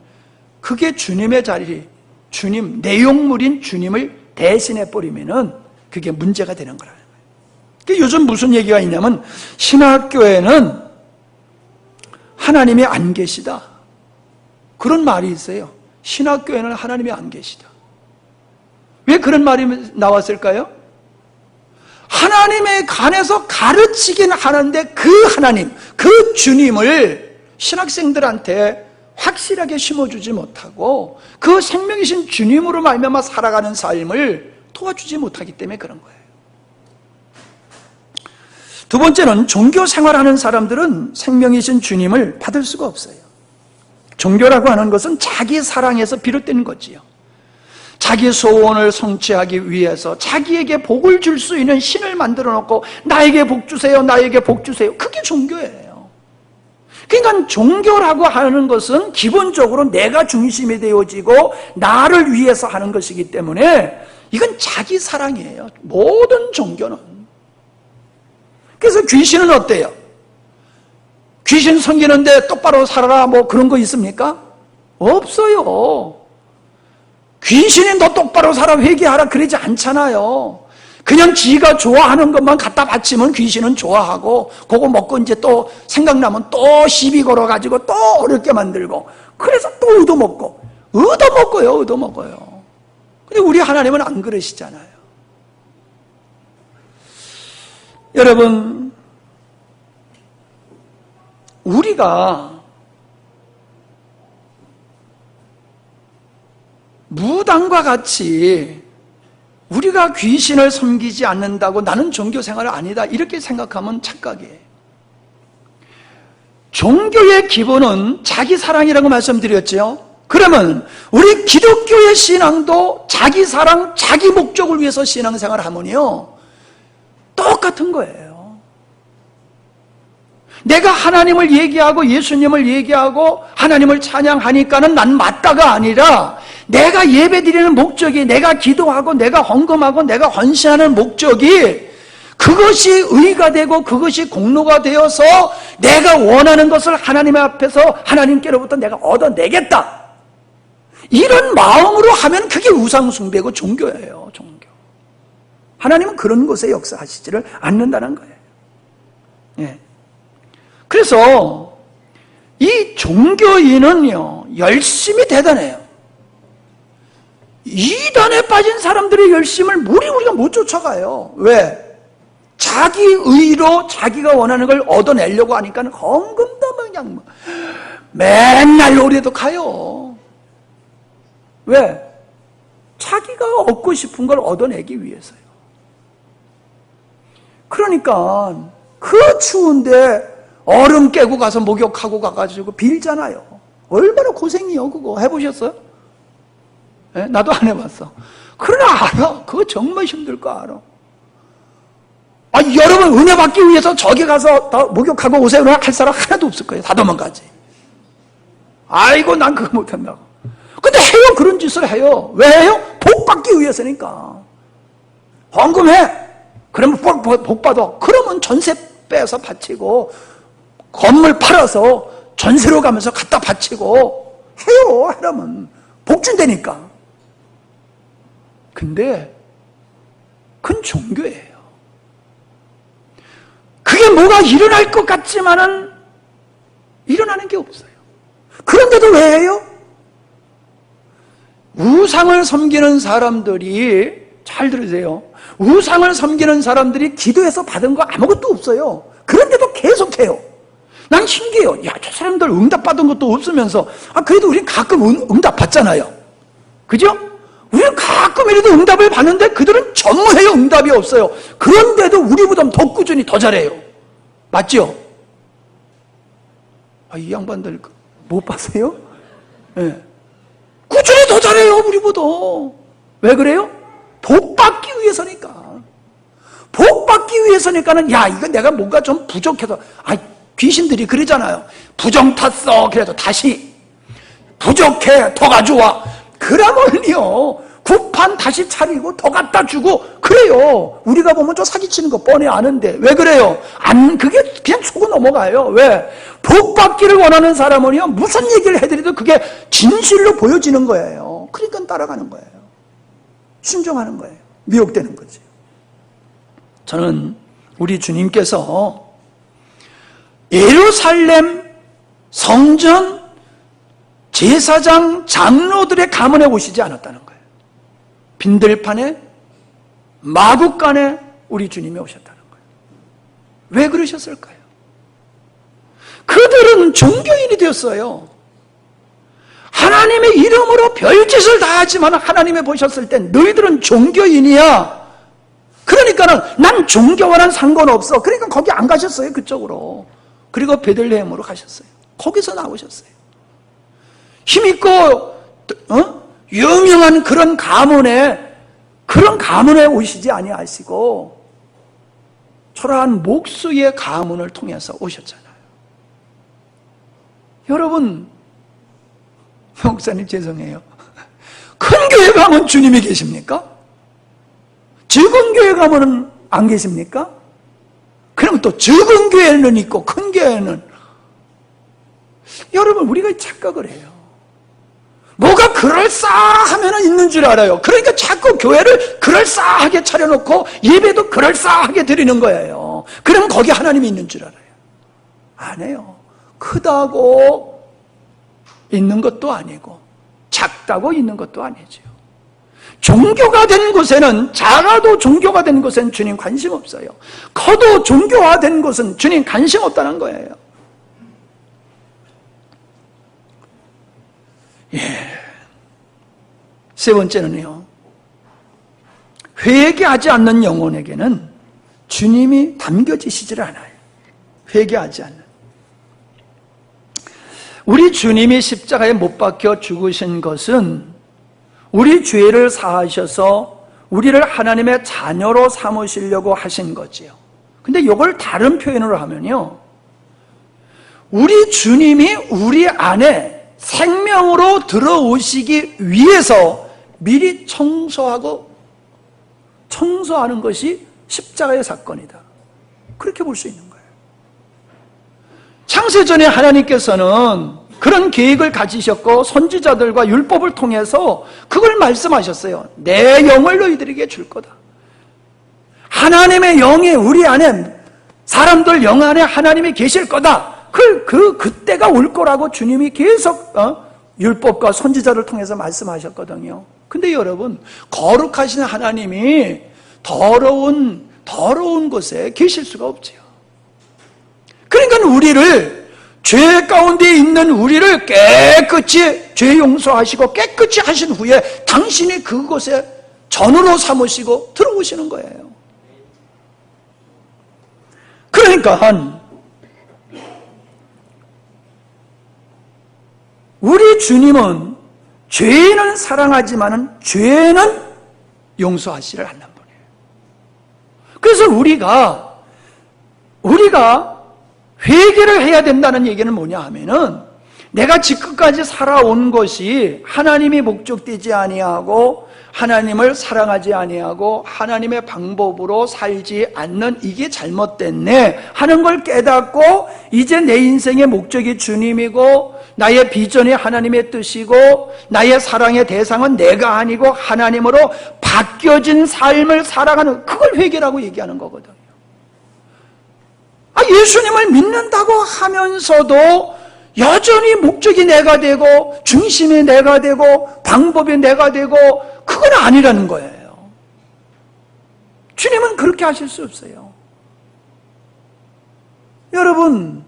그게 주님의 자리, 주님, 내용물인 주님을 대신해 버리면은 그게 문제가 되는 거라는 거예요. 그러니까 요즘 무슨 얘기가 있냐면 신학교에는 하나님이 안 계시다. 그런 말이 있어요. 신학교에는 하나님이 안 계시다. 왜 그런 말이 나왔을까요? 하나님에 관해서 가르치긴 하는데 그 하나님, 그 주님을 신학생들한테 확실하게 심어주지 못하고 그 생명이신 주님으로 말미암아 살아가는 삶을 도와주지 못하기 때문에 그런 거예요. 두 번째는 종교 생활하는 사람들은 생명이신 주님을 받을 수가 없어요. 종교라고 하는 것은 자기 사랑에서 비롯된 거지요. 자기 소원을 성취하기 위해서 자기에게 복을 줄 수 있는 신을 만들어 놓고 나에게 복 주세요, 나에게 복 주세요. 그게 종교예요. 그러니까 종교라고 하는 것은 기본적으로 내가 중심이 되어지고 나를 위해서 하는 것이기 때문에 이건 자기 사랑이에요. 모든 종교는. 그래서 귀신은 어때요? 귀신 섬기는데 똑바로 살아라 뭐 그런 거 있습니까? 없어요. 귀신이 너 똑바로 살아 회개하라 그러지 않잖아요. 그냥 지가 좋아하는 것만 갖다 바치면 귀신은 좋아하고 그거 먹고 이제 또 생각나면 또 시비 걸어가지고 또 어렵게 만들고 그래서 또 얻어먹고요. 근데 우리 하나님은 안 그러시잖아요. 여러분, 우리가 무당과 같이 우리가 귀신을 섬기지 않는다고 나는 종교생활이 아니다 이렇게 생각하면 착각이에요. 종교의 기본은 자기 사랑이라고 말씀드렸죠. 그러면 우리 기독교의 신앙도 자기 사랑, 자기 목적을 위해서 신앙생활을 하면요 똑같은 거예요. 내가 하나님을 얘기하고 예수님을 얘기하고 하나님을 찬양하니까는 난 맞다가 아니라 내가 예배드리는 목적이 내가 기도하고 내가 헌금하고 내가 헌신하는 목적이 그것이 의가 되고 그것이 공로가 되어서 내가 원하는 것을 하나님 앞에서 하나님께로부터 내가 얻어내겠다. 이런 마음으로 하면 그게 우상숭배고 종교예요. 종교. 하나님은 그런 곳에 역사하시지를 않는다는 거예요. 예. 그래서 이 종교인은요 열심히 대단해요. 이단에 빠진 사람들의 열심을 우리가 못 쫓아가요. 왜? 자기 의로 자기가 원하는 걸 얻어내려고 하니까 헌금도 그냥 맨날 노래도 가요. 왜? 자기가 얻고 싶은 걸 얻어내기 위해서요. 그러니까 그 추운데 얼음 깨고 가서 목욕하고 가가지고 빌잖아요. 얼마나 고생이요 그거. 해보셨어요? 네? 나도 안 해봤어. 그러나 알아. 그거 정말 힘들 거 알아. 여러분 은혜 받기 위해서 저기 가서 더 목욕하고 오세요 할 사람 하나도 없을 거예요. 다 도망가지. 아이고 난 그거 못한다고. 근데 해요. 그런 짓을 해요. 왜 해요? 복 받기 위해서니까. 헌금해. 그러면 복 받아. 그러면 전세 빼서 바치고 건물 팔아서 전세로 가면서 갖다 바치고 해요. 하라면 복 준다니까. 근데 그건 종교예요. 그게 뭐가 일어날 것 같지만은 일어나는 게 없어요. 그런데도 왜 해요? 우상을 섬기는 사람들이, 잘 들으세요, 우상을 섬기는 사람들이 기도해서 받은 거 아무것도 없어요. 그런데도 계속해요. 난 신기해요. 야, 저 사람들 응답받은 것도 없으면서, 그래도 우린 가끔 응답 받잖아요. 그죠? 우리는 가끔이라도 응답을 받는데 그들은 전무해요. 응답이 없어요. 그런데도 우리보다 더 꾸준히 더 잘해요. 맞죠? 이 양반들 못 봤어요? 네. 꾸준히 더 잘해요. 우리보다. 왜 그래요? 복 받기 위해서니까. 복 받기 위해서니까는, 야, 이거 내가 뭔가 좀 부족해서, 귀신들이 그러잖아요. 부정 탔어. 그래도 다시 부족해. 더 가져와. 그러면요, 구판 다시 차리고 더 갖다 주고 그래요. 우리가 보면 저 사기치는 거 뻔히 아는데 왜 그래요? 그게 그냥 속고 넘어가요. 왜? 복 받기를 원하는 사람은요, 무슨 얘기를 해드려도 그게 진실로 보여지는 거예요. 그러니까 따라가는 거예요. 순종하는 거예요. 미혹되는 거지. 저는 우리 주님께서 예루살렘 성전 제사장 장로들의 가문에 오시지 않았다는 거예요. 빈들판에 마구간에 우리 주님이 오셨다는 거예요. 왜 그러셨을까요? 그들은 종교인이 되었어요. 하나님의 이름으로 별짓을 다 하지만 하나님이 보셨을 땐 너희들은 종교인이야. 그러니까는 난 종교와는 상관없어. 그러니까 거기 안 가셨어요. 그쪽으로. 그리고 베들레헴으로 가셨어요. 거기서 나오셨어요. 힘있고 유명한 그런 가문에 오시지 아니하시고 초라한 목수의 가문을 통해서 오셨잖아요. 여러분, 목사님 죄송해요. 큰 교회 가면 주님이 계십니까? 적은 교회 가면은 안 계십니까? 그럼 또 적은 교회는 있고 큰 교회는, 여러분, 우리가 착각을 해요. 뭐가 그럴싸하면 있는 줄 알아요. 그러니까 자꾸 교회를 그럴싸하게 차려놓고 예배도 그럴싸하게 드리는 거예요. 그럼 거기 하나님이 있는 줄 알아요. 안 해요. 크다고 있는 것도 아니고 작다고 있는 것도 아니죠. 종교가 된 곳에는, 작아도 종교가 된 곳엔 주님 관심 없어요. 커도 종교화된 곳은 주님 관심 없다는 거예요. 세 번째는요, 회개하지 않는 영혼에게는 주님이 담겨지시질 않아요. 회개하지 않는. 우리 주님이 십자가에 못 박혀 죽으신 것은 우리 죄를 사하셔서 우리를 하나님의 자녀로 삼으시려고 하신 거지요. 근데 이걸 다른 표현으로 하면요, 우리 주님이 우리 안에 생명으로 들어오시기 위해서 미리 청소하는 것이 십자가의 사건이다. 그렇게 볼 수 있는 거예요. 창세전에 하나님께서는 그런 계획을 가지셨고 선지자들과 율법을 통해서 그걸 말씀하셨어요. 내 영을 너희들에게 줄 거다. 하나님의 영이 우리 안에, 사람들 영 안에 하나님이 계실 거다. 그때가 올 거라고 주님이 계속 율법과 선지자를 통해서 말씀하셨거든요. 근데 여러분, 거룩하신 하나님이 더러운 곳에 계실 수가 없지요. 그러니까 우리를, 죄 가운데 있는 우리를 깨끗이 죄 용서하시고 깨끗이 하신 후에 당신이 그곳에 전으로 삼으시고 들어오시는 거예요. 그러니까 우리 주님은 죄는 사랑하지만은 죄는 용서하지를 않는 분이에요. 그래서 우리가 회개를 해야 된다는 얘기는 뭐냐 하면은, 내가 지금까지 살아온 것이 하나님이 목적되지 아니하고 하나님을 사랑하지 아니하고 하나님의 방법으로 살지 않는 이게 잘못됐네 하는 걸 깨닫고 이제 내 인생의 목적이 주님이고 나의 비전이 하나님의 뜻이고 나의 사랑의 대상은 내가 아니고 하나님으로 바뀌어진 삶을 살아가는 그걸 회개라고 얘기하는 거거든요. 예수님을 믿는다고 하면서도 여전히 목적이 내가 되고 중심이 내가 되고 방법이 내가 되고 그건 아니라는 거예요. 주님은 그렇게 하실 수 없어요. 여러분,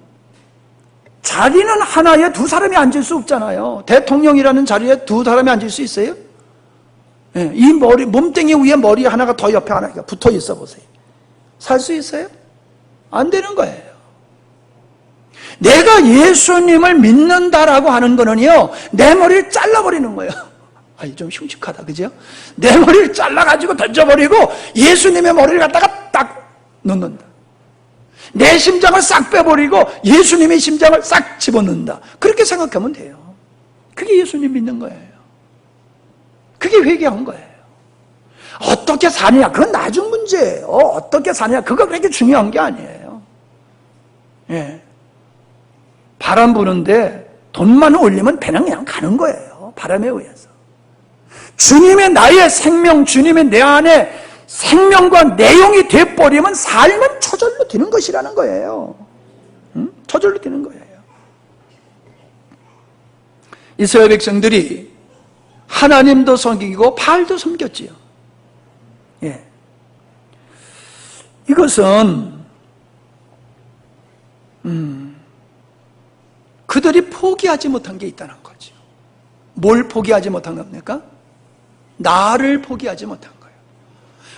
자리는 하나에 두 사람이 앉을 수 없잖아요. 대통령이라는 자리에 두 사람이 앉을 수 있어요? 네, 이 몸뚱이 위에 머리 하나가 더 옆에 하나가 붙어 있어 보세요. 살 수 있어요? 안 되는 거예요. 내가 예수님을 믿는다라고 하는 거는요, 내 머리를 잘라버리는 거예요. 좀 흉측하다, 그죠? 내 머리를 잘라가지고 던져버리고 예수님의 머리를 갖다가 딱 넣는다. 내 심장을 싹 빼버리고 예수님의 심장을 싹 집어넣는다. 그렇게 생각하면 돼요. 그게 예수님 믿는 거예요. 그게 회개한 거예요. 어떻게 사느냐, 그건 나중 문제예요. 어떻게 사느냐, 그거 그렇게 중요한 게 아니에요. 예. 바람 부는데 돈만 올리면 배는 그냥 가는 거예요. 바람에 의해서. 주님의 나의 생명, 주님의 내 안에 생명과 내용이 돼버리면 삶은 저절로 되는 것이라는 거예요. 저절로 되는 거예요. 이스라엘 백성들이 하나님도 섬기고 바알도 섬겼지요. 예. 이것은 그들이 포기하지 못한 게 있다는 거죠. 뭘 포기하지 못한 겁니까? 나를 포기하지 못한 거예요.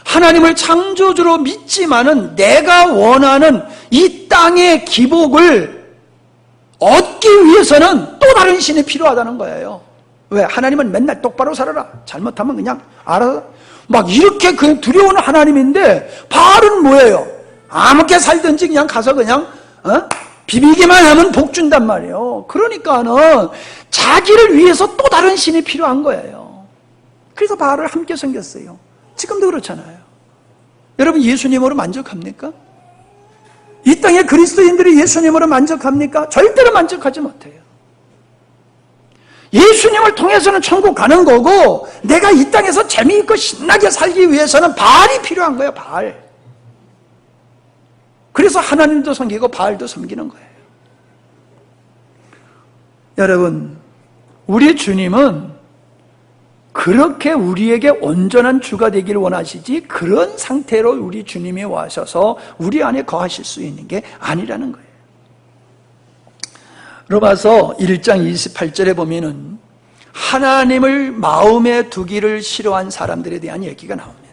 하나님을 창조주로 믿지만은 내가 원하는 이 땅의 기복을 얻기 위해서는 또 다른 신이 필요하다는 거예요. 왜? 하나님은 맨날 똑바로 살아라. 잘못하면 그냥 알아서. 막 이렇게 그 두려운 하나님인데 바알은 뭐예요? 아무렇게 살든지 그냥 가서 그냥 비비기만 하면 복 준단 말이에요. 그러니까는 자기를 위해서 또 다른 신이 필요한 거예요. 그래서 바알을 함께 섬겼어요. 지금도 그렇잖아요. 여러분, 예수님으로 만족합니까? 이 땅의 그리스도인들이 예수님으로 만족합니까? 절대로 만족하지 못해요. 예수님을 통해서는 천국 가는 거고 내가 이 땅에서 재미있고 신나게 살기 위해서는 바알이 필요한 거예요. 바알. 그래서 하나님도 섬기고 바알도 섬기는 거예요. 여러분, 우리 주님은 그렇게 우리에게 온전한 주가 되기를 원하시지 그런 상태로 우리 주님이 와셔서 우리 안에 거하실 수 있는 게 아니라는 거예요. 로마서 1장 28절에 보면은 하나님을 마음에 두기를 싫어한 사람들에 대한 얘기가 나옵니다.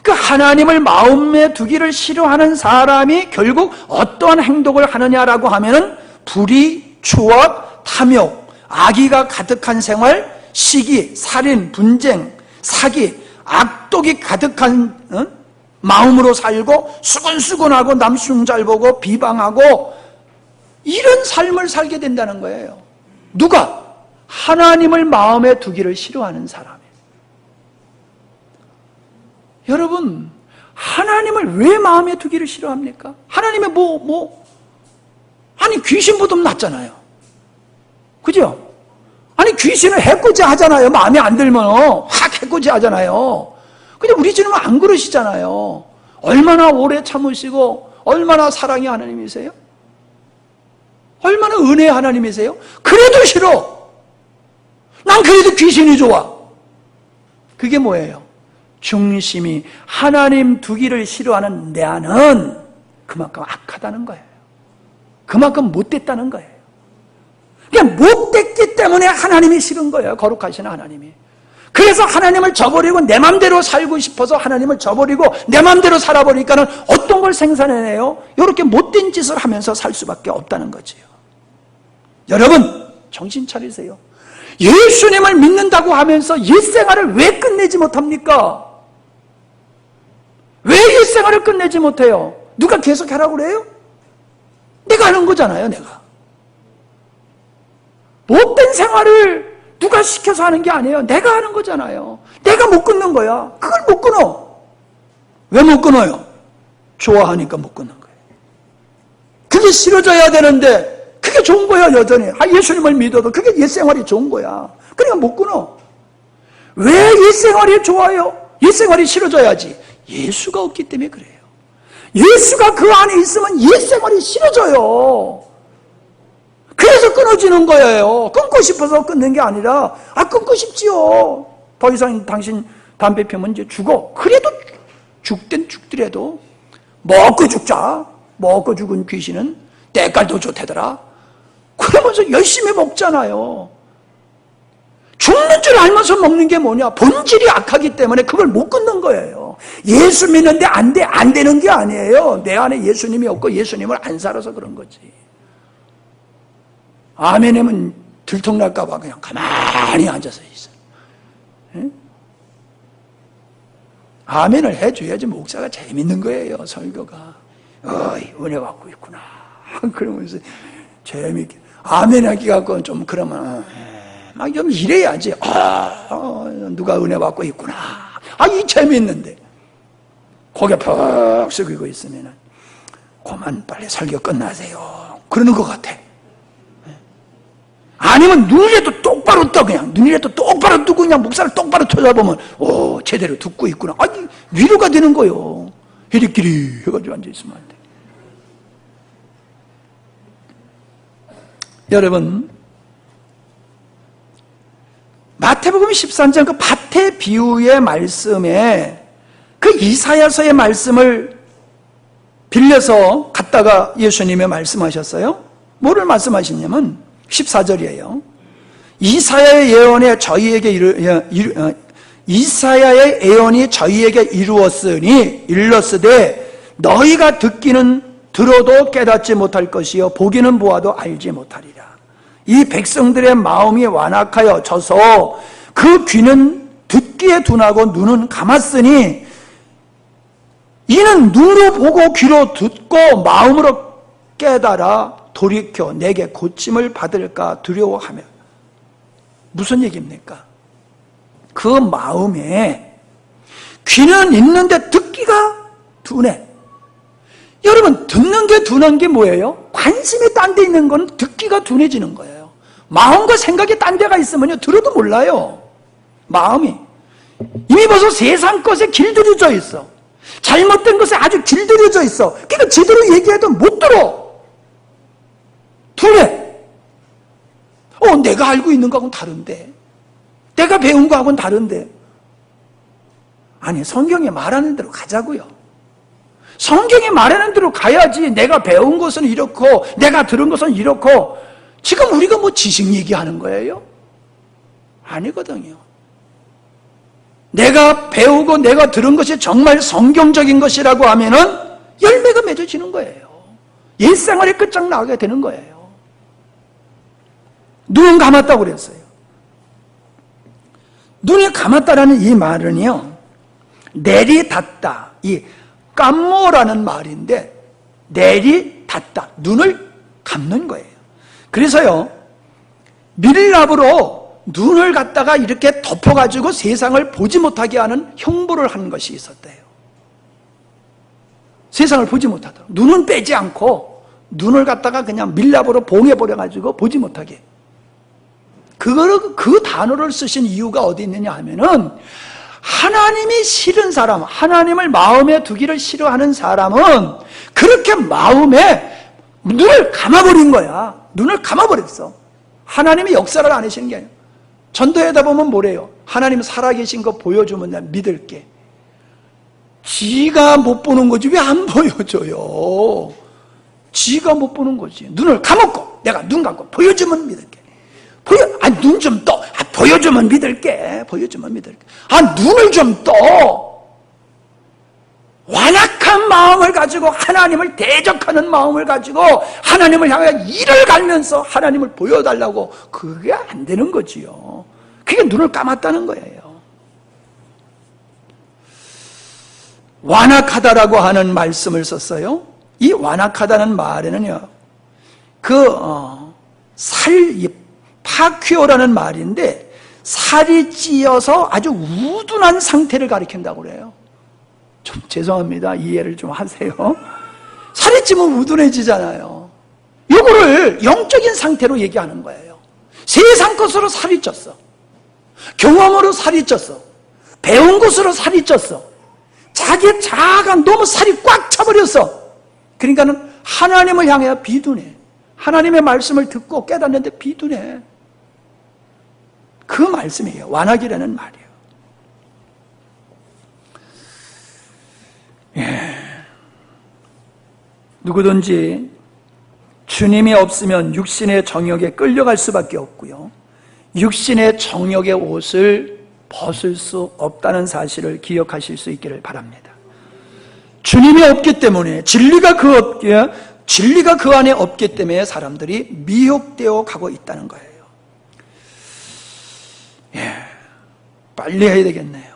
그 하나님을 마음에 두기를 싫어하는 사람이 결국 어떠한 행동을 하느냐라고 하면은 불의, 추악, 탐욕, 악의가 가득한 생활, 시기, 살인, 분쟁, 사기, 악독이 가득한 마음으로 살고 수근수근하고 남 흉 잘 보고 비방하고 이런 삶을 살게 된다는 거예요. 누가? 하나님을 마음에 두기를 싫어하는 사람이에요. 여러분, 하나님을 왜 마음에 두기를 싫어합니까? 하나님의 아니 귀신보다 낫잖아요. 그죠? 아니 귀신은 해코지 하잖아요. 마음에 안 들면 확 해코지 하잖아요. 근데 우리 주님은 안 그러시잖아요. 얼마나 오래 참으시고 얼마나 사랑의 하나님이세요? 얼마나 은혜의 하나님이세요? 그래도 싫어. 난 그래도 귀신이 좋아. 그게 뭐예요? 중심이 하나님 두기를 싫어하는 내 안은 그만큼 악하다는 거예요. 그만큼 못됐다는 거예요. 그냥 못됐기 때문에 하나님이 싫은 거예요. 거룩하신 하나님이. 그래서 하나님을 저버리고 내 맘대로 살고 싶어서 하나님을 저버리고 내 맘대로 살아버리니까는 어떤 걸 생산해내요? 이렇게 못된 짓을 하면서 살 수밖에 없다는 거지요. 여러분, 정신 차리세요. 예수님을 믿는다고 하면서 옛생활을 왜 끝내지 못합니까? 왜 옛생활을 끝내지 못해요? 누가 계속 하라고 그래요? 내가 하는 거잖아요, 내가. 못된 생활을 누가 시켜서 하는 게 아니에요. 내가 하는 거잖아요. 내가 못 끊는 거야. 그걸 못 끊어. 왜 못 끊어요? 좋아하니까 못 끊는 거예요. 그게 싫어져야 되는데 그게 좋은 거야 여전히. 예수님을 믿어도 그게 옛생활이 좋은 거야. 그러니까 못 끊어. 왜 옛생활이 좋아요? 옛생활이 싫어져야지. 예수가 없기 때문에 그래요. 예수가 그 안에 있으면 옛생활이 싫어져요. 그래서 끊어지는 거예요. 끊고 싶어서 끊는 게 아니라 끊고 싶지요. 더 이상 당신 담배 피우면 이제 죽어. 그래도 죽든 죽더라도 먹고 죽자. 먹고 죽은 귀신은 때깔도 좋대더라. 그러면서 열심히 먹잖아요. 죽는 줄 알면서 먹는 게 뭐냐? 본질이 악하기 때문에 그걸 못 끊는 거예요. 예수 믿는데 안 되는 게 아니에요. 내 안에 예수님이 없고 예수님을 안 살아서 그런 거지. 아멘하면 들통날까봐 그냥 가만히 앉아서 있어. 예? 아멘을 해줘야지 목사가 재밌는 거예요, 설교가. 은혜 받고 있구나. 그러면서 재밌게. 아멘 하기 갖고 좀 그러면, 막 좀 이래야지. 누가 은혜 받고 있구나. 이 재밌는데. 고개 푹 숙이고 있으면, 그만 빨리 설교 끝나세요. 그러는 것 같아. 아니면 눈이라도 똑바로 떠, 그냥. 눈이라도 똑바로 뜨고 그냥 목사를 똑바로 쳐다보면, 제대로 듣고 있구나. 위로가 되는 거요. 히리끼리 해가지고 앉아있으면 안 돼. 여러분, 마태복음 13장 그 밭의 비유의 말씀에 그 이사야서의 말씀을 빌려서 갖다가 예수님이 말씀하셨어요. 뭐를 말씀하시냐면 14절이에요. 이사야의 예언이 저희에게 이루었으니 일렀으되 너희가 듣기는 들어도 깨닫지 못할 것이요 보기는 보아도 알지 못하리라. 이 백성들의 마음이 완악하여 져서 그 귀는 듣기에 둔하고 눈은 감았으니 이는 눈으로 보고 귀로 듣고 마음으로 깨달아 돌이켜 내게 고침을 받을까 두려워하며. 무슨 얘기입니까? 그 마음에 귀는 있는데 듣기가 둔해. 여러분, 듣는 게 둔한 게 뭐예요? 관심이 딴 데 있는 건 듣기가 둔해지는 거예요. 마음과 생각이 딴 데가 있으면요, 들어도 몰라요. 마음이. 이미 벌써 세상 것에 길들여져 있어. 잘못된 것에 아주 길들여져 있어. 그러니까 제대로 얘기해도 못 들어. 둔해. 내가 알고 있는 거하고는 다른데. 내가 배운 거하고는 다른데. 아니, 성경이 말하는 대로 가자고요. 성경이 말하는 대로 가야지. 내가 배운 것은 이렇고 내가 들은 것은 이렇고. 지금 우리가 뭐 지식 얘기하는 거예요? 아니거든요. 내가 배우고 내가 들은 것이 정말 성경적인 것이라고 하면은 열매가 맺어지는 거예요. 일생활이 끝장나게 되는 거예요. 눈은 감았다고 그랬어요. 눈이 감았다라는 이 말은요, 내리 닫다, 이 깜모라는 말인데 내리 닫다, 눈을 감는 거예요. 그래서요, 밀랍으로 눈을 갖다가 이렇게 덮어가지고 세상을 보지 못하게 하는 형벌을 한 것이 있었대요. 세상을 보지 못하도록. 눈은 빼지 않고 눈을 갖다가 그냥 밀랍으로 봉해버려가지고 보지 못하게. 그 단어를 쓰신 이유가 어디 있느냐 하면은, 하나님이 싫은 사람, 하나님을 마음에 두기를 싫어하는 사람은 그렇게 마음에 눈을 감아버린 거야. 눈을 감아버렸어. 하나님이 역사를 안 하시는 게 아니에요. 전도하다 보면 뭐래요? 하나님 살아계신 거 보여주면 난 믿을게. 지가 못 보는 거지 왜 안 보여줘요? 지가 못 보는 거지. 눈을 감았고 내가 눈 감고 보여주면 믿을게. 눈 좀 떠. 보여주면 믿을게. 보여주면 믿을게. 눈을 좀 떠. 완악한 마음을 가지고 하나님을 대적하는 마음을 가지고 하나님을 향해 이를 갈면서 하나님을 보여달라고, 그게 안 되는 거지요. 그게 눈을 감았다는 거예요. 완악하다라고 하는 말씀을 썼어요. 이 완악하다는 말에는요, 이 파퀴오라는 말인데 살이 찌어서 아주 우둔한 상태를 가리킨다고 그래요. 좀 죄송합니다. 이해를 좀 하세요. 살이 찌면 우둔해지잖아요. 이거를 영적인 상태로 얘기하는 거예요. 세상 것으로 살이 쪘어. 경험으로 살이 쪘어. 배운 것으로 살이 쪘어. 자기의 자아가 너무 살이 꽉 차버렸어. 그러니까는 하나님을 향해 비둔해. 하나님의 말씀을 듣고 깨닫는데 비둔해. 그 말씀이에요. 완악이라는 말이에요. 누구든지 주님이 없으면 육신의 정욕에 끌려갈 수밖에 없고요. 육신의 정욕의 옷을 벗을 수 없다는 사실을 기억하실 수 있기를 바랍니다. 주님이 없기 때문에 진리가 그 안에 없기 때문에 사람들이 미혹되어 가고 있다는 거예요. 빨리 해야 되겠네요.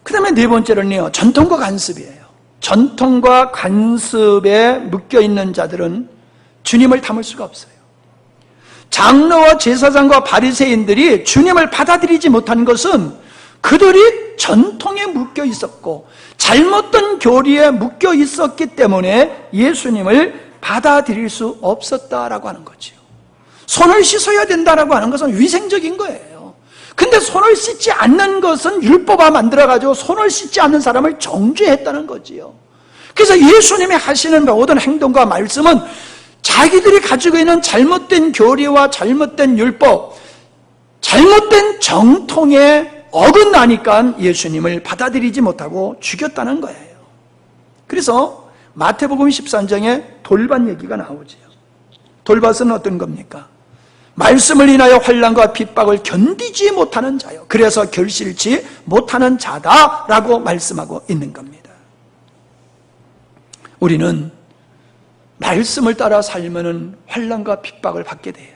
그 다음에 네 번째는요, 전통과 간습이에요. 전통과 간습에 묶여있는 자들은 주님을 담을 수가 없어요. 장로와 제사장과 바리새인들이 주님을 받아들이지 못한 것은 그들이 전통에 묶여 있었고 잘못된 교리에 묶여 있었기 때문에 예수님을 받아들일 수 없었다라고 하는 거죠. 손을 씻어야 된다라고 하는 것은 위생적인 거예요. 근데 손을 씻지 않는 것은 율법화 만들어가지고 손을 씻지 않는 사람을 정죄했다는 거지요. 그래서 예수님이 하시는 모든 행동과 말씀은 자기들이 가지고 있는 잘못된 교리와 잘못된 율법, 잘못된 정통에 어긋나니까 예수님을 받아들이지 못하고 죽였다는 거예요. 그래서 마태복음 13장에 돌밭 얘기가 나오지요. 돌밭은 어떤 겁니까? 말씀을 인하여 환난과 핍박을 견디지 못하는 자요. 그래서 결실치 못하는 자다라고 말씀하고 있는 겁니다. 우리는 말씀을 따라 살면은 환난과 핍박을 받게 돼요.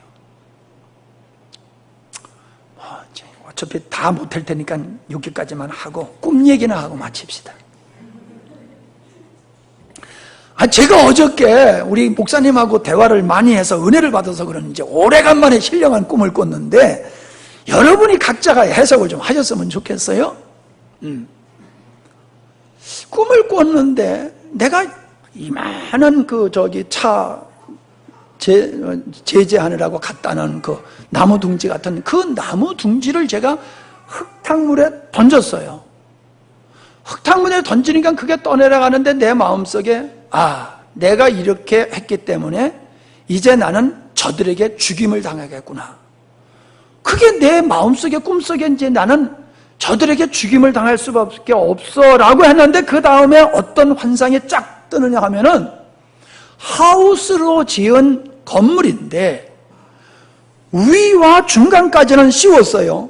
어차피 다 못할 테니까 여기까지만 하고 꿈 얘기나 하고 마칩시다. 제가 어저께 우리 목사님하고 대화를 많이 해서 은혜를 받아서 그런지 오래간만에 신령한 꿈을 꿨는데 여러분이 각자가 해석을 좀 하셨으면 좋겠어요. 꿈을 꿨는데 내가 이만한 차 제재하느라고 갖다 놓은 그 나무 둥지 같은 그 나무 둥지를 제가 흙탕물에 던졌어요. 흙탕물에 던지니까 그게 떠내려가는데 내 마음속에 내가 이렇게 했기 때문에 이제 나는 저들에게 죽임을 당하겠구나. 그게 내 마음속에 꿈속에 이제 나는 저들에게 죽임을 당할 수밖에 없어 라고 했는데 그 다음에 어떤 환상이 쫙 뜨느냐 하면은 하우스로 지은 건물인데 위와 중간까지는 씌웠어요.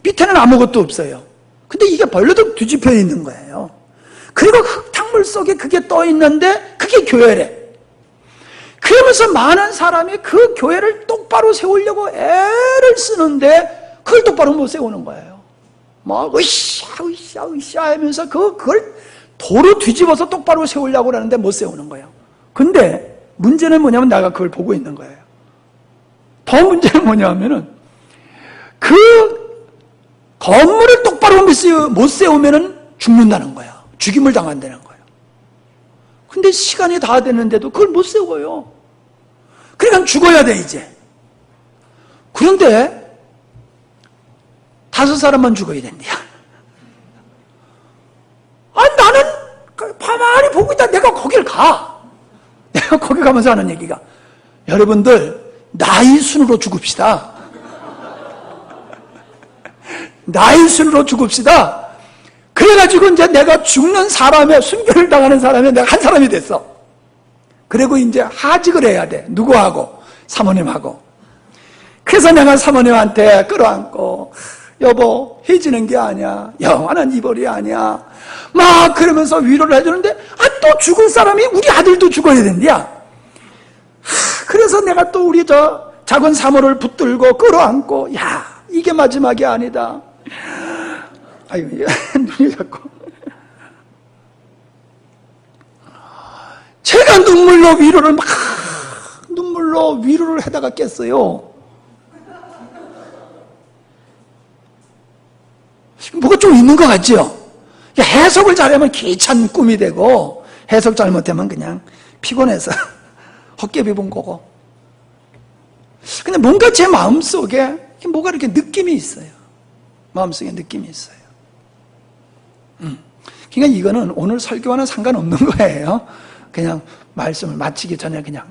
밑에는 아무것도 없어요. 근데 이게 벌레도 뒤집혀 있는 거예요. 그리고 흙탕물 속에 그게 떠 있는데 그게 교회래. 그러면서 많은 사람이 그 교회를 똑바로 세우려고 애를 쓰는데 그걸 똑바로 못 세우는 거예요. 막 으쌰 하면서 그걸 도로 뒤집어서 똑바로 세우려고 하는데 못 세우는 거예요. 근데 문제는 뭐냐면 내가 그걸 보고 있는 거예요. 더 문제는 뭐냐면은 그 건물을 똑바로 못 세우면은 죽는다는 거야. 죽임을 당한다는 거예요. 근데 시간이 다 됐는데도 그걸 못 세워요. 그러니까 죽어야 돼 이제. 그런데 5사람만 죽어야 된대요. 나는 가만히 보고 있다. 내가 거길 가. 내가 거기 가면서 하는 얘기가 여러분들 나이 순으로 죽읍시다. 나이 순으로 죽읍시다. 그래가지고 이제 내가 죽는 사람의 순교를 당하는 사람이 내가 한 사람이 됐어. 그리고 이제 하직을 해야 돼. 누구하고? 사모님하고. 그래서 내가 사모님한테 끌어안고 여보 해지는 게 아니야. 영원한 이별이 아니야. 막 그러면서 위로를 해주는데 또 죽을 사람이 우리 아들도 죽어야 된대야. 그래서 내가 또 우리 작은 사모를 붙들고 끌어안고 이게 마지막이 아니다. 아유 눈이 자꾸 제가 눈물로 위로를 막 눈물로 위로를 해다가 깼어요. 뭐가 좀 있는 것 같죠? 해석을 잘하면 기찬 꿈이 되고 해석 잘못하면 그냥 피곤해서 헛개비 본 거고. 근데 뭔가 제 마음속에 뭐가 이렇게 느낌이 있어요. 마음속에 느낌이 있어요. 그러니까 이거는 오늘 설교와는 상관없는 거예요. 그냥 말씀을 마치기 전에 그냥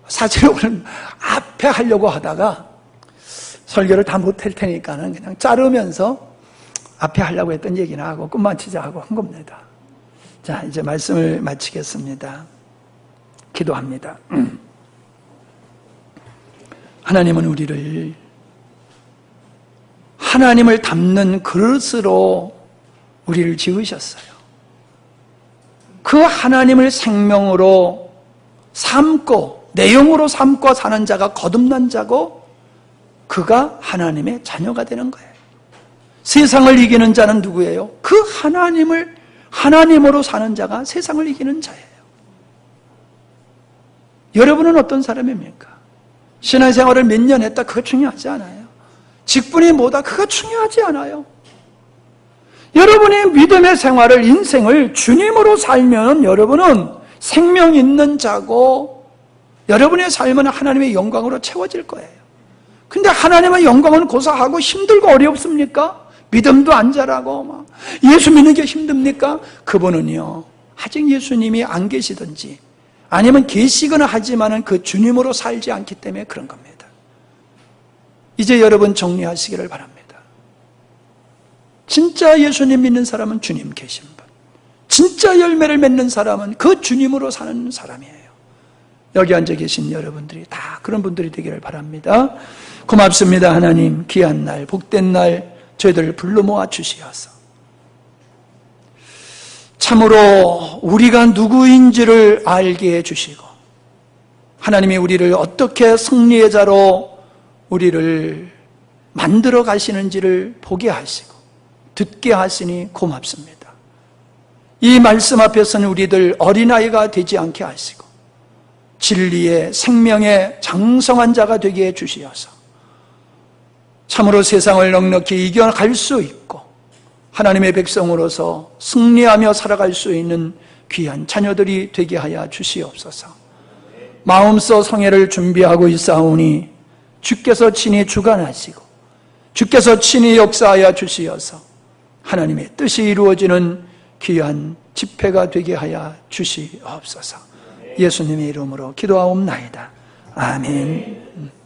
사실 오늘 앞에 하려고 하다가 설교를 다 못할 테니까는 그냥 자르면서 앞에 하려고 했던 얘기나 하고 끝마치자 하고 한 겁니다. 자, 이제 말씀을 마치겠습니다. 기도합니다. 하나님은 우리를 하나님을 담는 그릇으로 우리를 지으셨어요. 그 하나님을 생명으로 삼고 내용으로 삼고 사는 자가 거듭난 자고 그가 하나님의 자녀가 되는 거예요. 세상을 이기는 자는 누구예요? 그 하나님으로 사는 자가 세상을 이기는 자예요. 여러분은 어떤 사람입니까? 신앙생활을 몇 년 했다 그거 중요하지 않아요. 직분이 뭐다 그거 중요하지 않아요. 여러분이 믿음의 생활을 인생을 주님으로 살면 여러분은 생명 있는 자고 여러분의 삶은 하나님의 영광으로 채워질 거예요. 근데 하나님의 영광은 고사하고 힘들고 어렵습니까? 믿음도 안 자라고 막 예수 믿는 게 힘듭니까? 그분은요 아직 예수님이 안 계시든지 아니면 계시거나 하지만은 그 주님으로 살지 않기 때문에 그런 겁니다. 이제 여러분 정리하시기를 바랍니다. 진짜 예수님 믿는 사람은 주님 계신 분, 진짜 열매를 맺는 사람은 그 주님으로 사는 사람이에요. 여기 앉아 계신 여러분들이 다 그런 분들이 되기를 바랍니다. 고맙습니다. 하나님, 귀한 날, 복된 날 저희들을 불러 모아 주시어서 참으로 우리가 누구인지를 알게 해주시고 하나님이 우리를 어떻게 승리의 자로 우리를 만들어 가시는지를 보게 하시고 듣게 하시니 고맙습니다. 이 말씀 앞에서는 우리들 어린아이가 되지 않게 하시고 진리의 생명의 장성한 자가 되게 해주시어서 참으로 세상을 넉넉히 이겨갈 수 있고 하나님의 백성으로서 승리하며 살아갈 수 있는 귀한 자녀들이 되게 하여 주시옵소서. 마음속 성회를 준비하고 있사오니 주께서 친히 주관하시고 주께서 친히 역사하여 주시어서 하나님의 뜻이 이루어지는 귀한 집회가 되게 하여 주시옵소서. 예수님의 이름으로 기도하옵나이다. 아멘.